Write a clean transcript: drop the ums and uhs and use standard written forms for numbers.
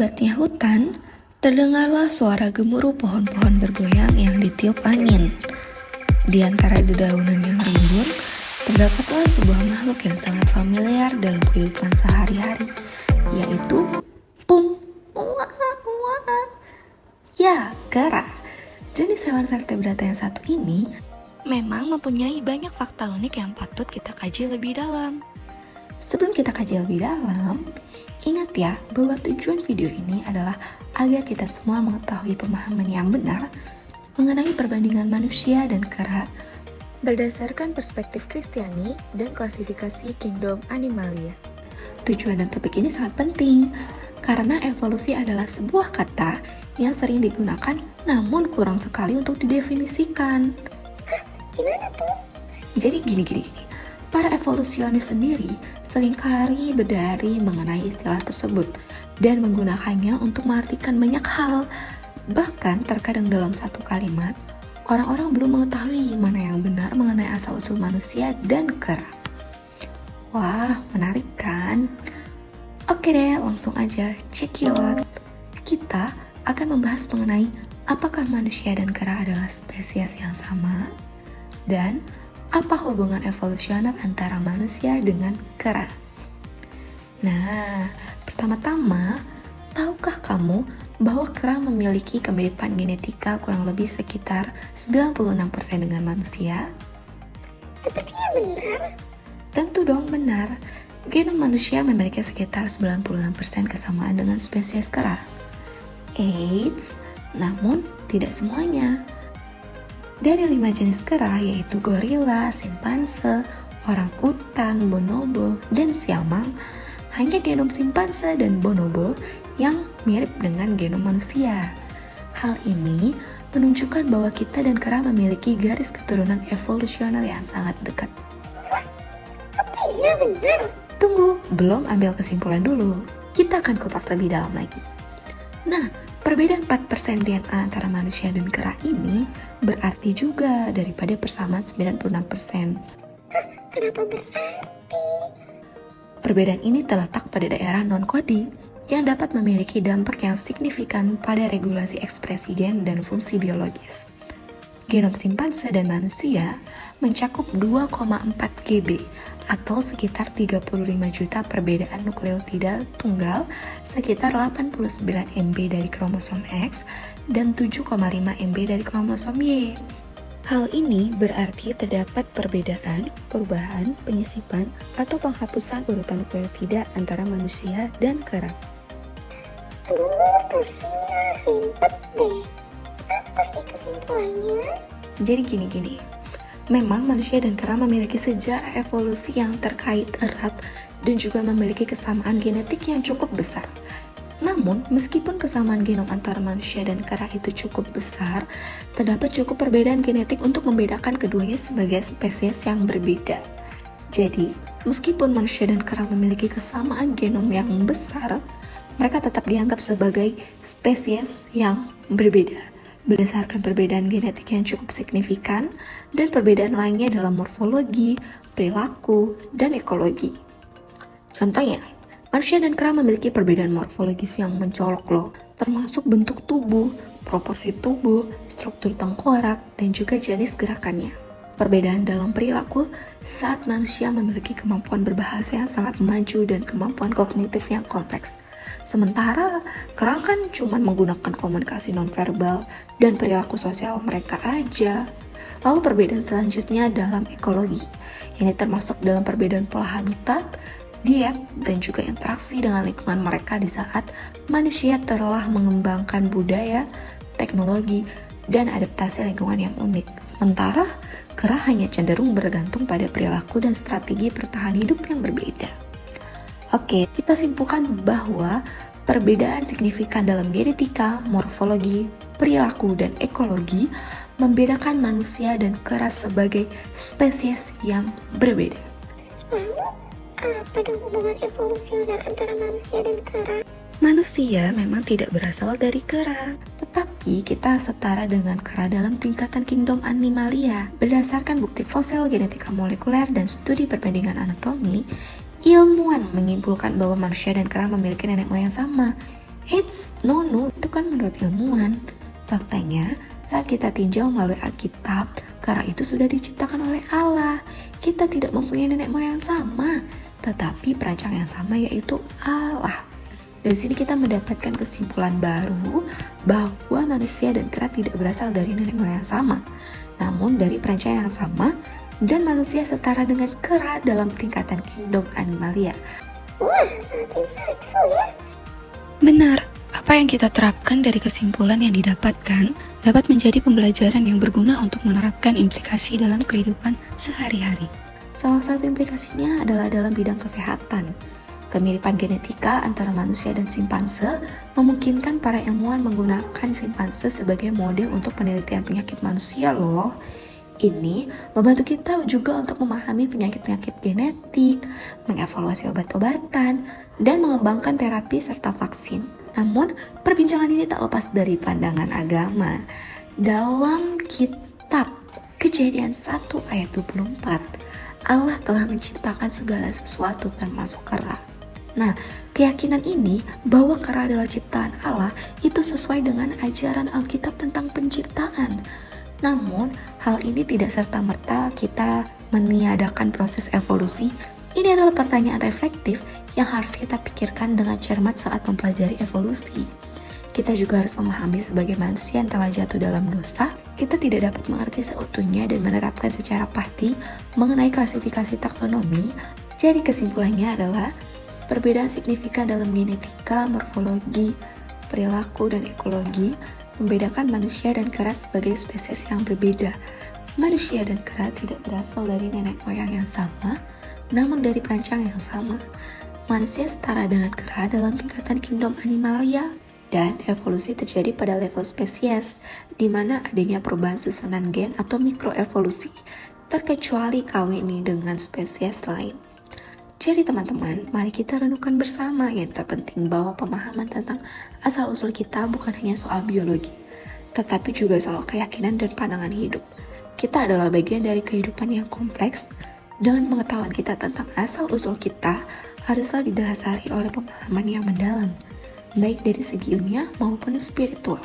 Lebatnya hutan, terdengarlah suara gemuruh pohon-pohon bergoyang yang ditiup angin. Di antara dedaunan yang rimbun, terdapatlah sebuah makhluk yang sangat familiar dalam kehidupan sehari-hari, yaitu ya, kera. Jenis hewan vertebrata yang satu ini memang mempunyai banyak fakta unik yang patut kita kaji lebih dalam. Sebelum kita kaji lebih dalam, ingat ya bahwa tujuan video ini adalah agar kita semua mengetahui pemahaman yang benar mengenai perbandingan manusia dan kera berdasarkan perspektif Kristiani dan klasifikasi Kingdom Animalia. Tujuan dan topik ini sangat penting karena evolusi adalah sebuah kata yang sering digunakan namun kurang sekali untuk didefinisikan. Gimana tuh? Jadi gini. Para evolusionis sendiri seringkali berdari mengenai istilah tersebut dan menggunakannya untuk mengartikan banyak hal. Bahkan terkadang dalam satu kalimat, orang-orang belum mengetahui mana yang benar mengenai asal-usul manusia dan kera. Wah, menarik kan? Oke deh, langsung aja check it out. Kita akan membahas mengenai apakah manusia dan kera adalah spesies yang sama dan apa hubungan evolusioner antara manusia dengan kera? Nah, pertama-tama, tahukah kamu bahwa kera memiliki kemiripan genetika kurang lebih sekitar 96% dengan manusia? Sepertinya benar. Tentu dong benar. Genom manusia memiliki sekitar 96% kesamaan dengan spesies kera. Eits, namun tidak semuanya. Dari 5 jenis kera yaitu gorila, simpanse, orangutan, bonobo, dan siamang, hanya genom simpanse dan bonobo yang mirip dengan genom manusia. Hal ini menunjukkan bahwa kita dan kera memiliki garis keturunan evolusioner yang sangat dekat. Apa iya benar? Tunggu, belum ambil kesimpulan dulu. Kita akan kupas lebih dalam lagi. Nah, perbedaan 4% DNA antara manusia dan kera ini berarti juga daripada persamaan 96%. Kenapa berarti? Perbedaan ini terletak pada daerah non-coding yang dapat memiliki dampak yang signifikan pada regulasi ekspresi gen dan fungsi biologis. Genom simpanse dan manusia mencakup 2,4 GB atau sekitar 35 juta perbedaan nukleotida tunggal, sekitar 89 MB dari kromosom X dan 7,5 MB dari kromosom Y. Hal ini berarti terdapat perbedaan, perubahan, penyisipan, atau penghapusan urutan nukleotida antara manusia dan kera. Pusingnya ribet deh. Apa sih kesimpulannya? Jadi gini. Memang manusia dan kera memiliki sejarah evolusi yang terkait erat dan juga memiliki kesamaan genetik yang cukup besar. Namun, meskipun kesamaan genom antara manusia dan kera itu cukup besar, terdapat cukup perbedaan genetik untuk membedakan keduanya sebagai spesies yang berbeda. Jadi, meskipun manusia dan kera memiliki kesamaan genom yang besar, mereka tetap dianggap sebagai spesies yang berbeda berdasarkan perbedaan genetik yang cukup signifikan dan perbedaan lainnya dalam morfologi, perilaku, dan ekologi. Contohnya, manusia dan kera memiliki perbedaan morfologis yang mencolok loh, termasuk bentuk tubuh, proporsi tubuh, struktur tengkorak, dan juga jenis gerakannya. Perbedaan dalam perilaku saat manusia memiliki kemampuan berbahasa yang sangat maju dan kemampuan kognitif yang kompleks. Sementara kera kan cuma menggunakan komunikasi nonverbal dan perilaku sosial mereka aja. Lalu perbedaan selanjutnya dalam ekologi. Ini termasuk dalam perbedaan pola habitat, diet, dan juga interaksi dengan lingkungan mereka di saat manusia telah mengembangkan budaya, teknologi, dan adaptasi lingkungan yang unik. Sementara kera hanya cenderung bergantung pada perilaku dan strategi bertahan hidup yang berbeda. Oke, kita simpulkan bahwa perbedaan signifikan dalam genetika, morfologi, perilaku, dan ekologi membedakan manusia dan kera sebagai spesies yang berbeda. Lalu, apa dong hubungan evolusioner antara manusia dan kera? Manusia memang tidak berasal dari kera, tetapi kita setara dengan kera dalam tingkatan Kingdom Animalia. Berdasarkan bukti fosil, genetika molekuler, dan studi perbandingan anatomi, ilmuwan menyimpulkan bahwa manusia dan kera memiliki nenek moyang sama, No, itu kan menurut ilmuwan. Faktanya, saat kita tinjau melalui Alkitab, kera itu sudah diciptakan oleh Allah. Kita tidak mempunyai nenek moyang sama, tetapi perancang yang sama, yaitu Allah. Dari sini kita mendapatkan kesimpulan baru bahwa manusia dan kera tidak berasal dari nenek moyang sama, namun dari perancang yang sama, dan manusia setara dengan kera dalam tingkatan kingdom animalia. Wah, sangat insightful ya. Benar, apa yang kita terapkan dari kesimpulan yang didapatkan dapat menjadi pembelajaran yang berguna untuk menerapkan implikasi dalam kehidupan sehari-hari. Salah satu implikasinya adalah dalam bidang kesehatan. Kemiripan genetika antara manusia dan simpanse memungkinkan para ilmuwan menggunakan simpanse sebagai model untuk penelitian penyakit manusia loh. Ini membantu kita juga untuk memahami penyakit-penyakit genetik, mengevaluasi obat-obatan, dan mengembangkan terapi serta vaksin. Namun, perbincangan ini tak lepas dari pandangan agama. Dalam kitab Kejadian 1 ayat 24, Allah telah menciptakan segala sesuatu termasuk kera. Nah, keyakinan ini bahwa kera adalah ciptaan Allah itu sesuai dengan ajaran Alkitab tentang penciptaan. Namun, hal ini tidak serta-merta kita meniadakan proses evolusi. Ini adalah pertanyaan reflektif yang harus kita pikirkan dengan cermat saat mempelajari evolusi. Kita juga harus memahami sebagai manusia yang telah jatuh dalam dosa, kita tidak dapat mengerti seutuhnya dan menerapkan secara pasti mengenai klasifikasi taksonomi. Jadi kesimpulannya adalah perbedaan signifikan dalam genetika, morfologi, perilaku, dan ekologi membedakan manusia dan kera sebagai spesies yang berbeda. Manusia dan kera tidak berasal dari nenek moyang yang sama, namun dari perancang yang sama. Manusia setara dengan kera dalam tingkatan kingdom animalia, dan evolusi terjadi pada level spesies, di mana adanya perubahan susunan gen atau mikroevolusi, terkecuali kawin dengan spesies lain. Jadi teman-teman, mari kita renungkan bersama yang terpenting bahwa pemahaman tentang asal-usul kita bukan hanya soal biologi, tetapi juga soal keyakinan dan pandangan hidup. Kita adalah bagian dari kehidupan yang kompleks, dan pengetahuan kita tentang asal-usul kita haruslah didasari oleh pemahaman yang mendalam, baik dari segi ilmiah maupun spiritual.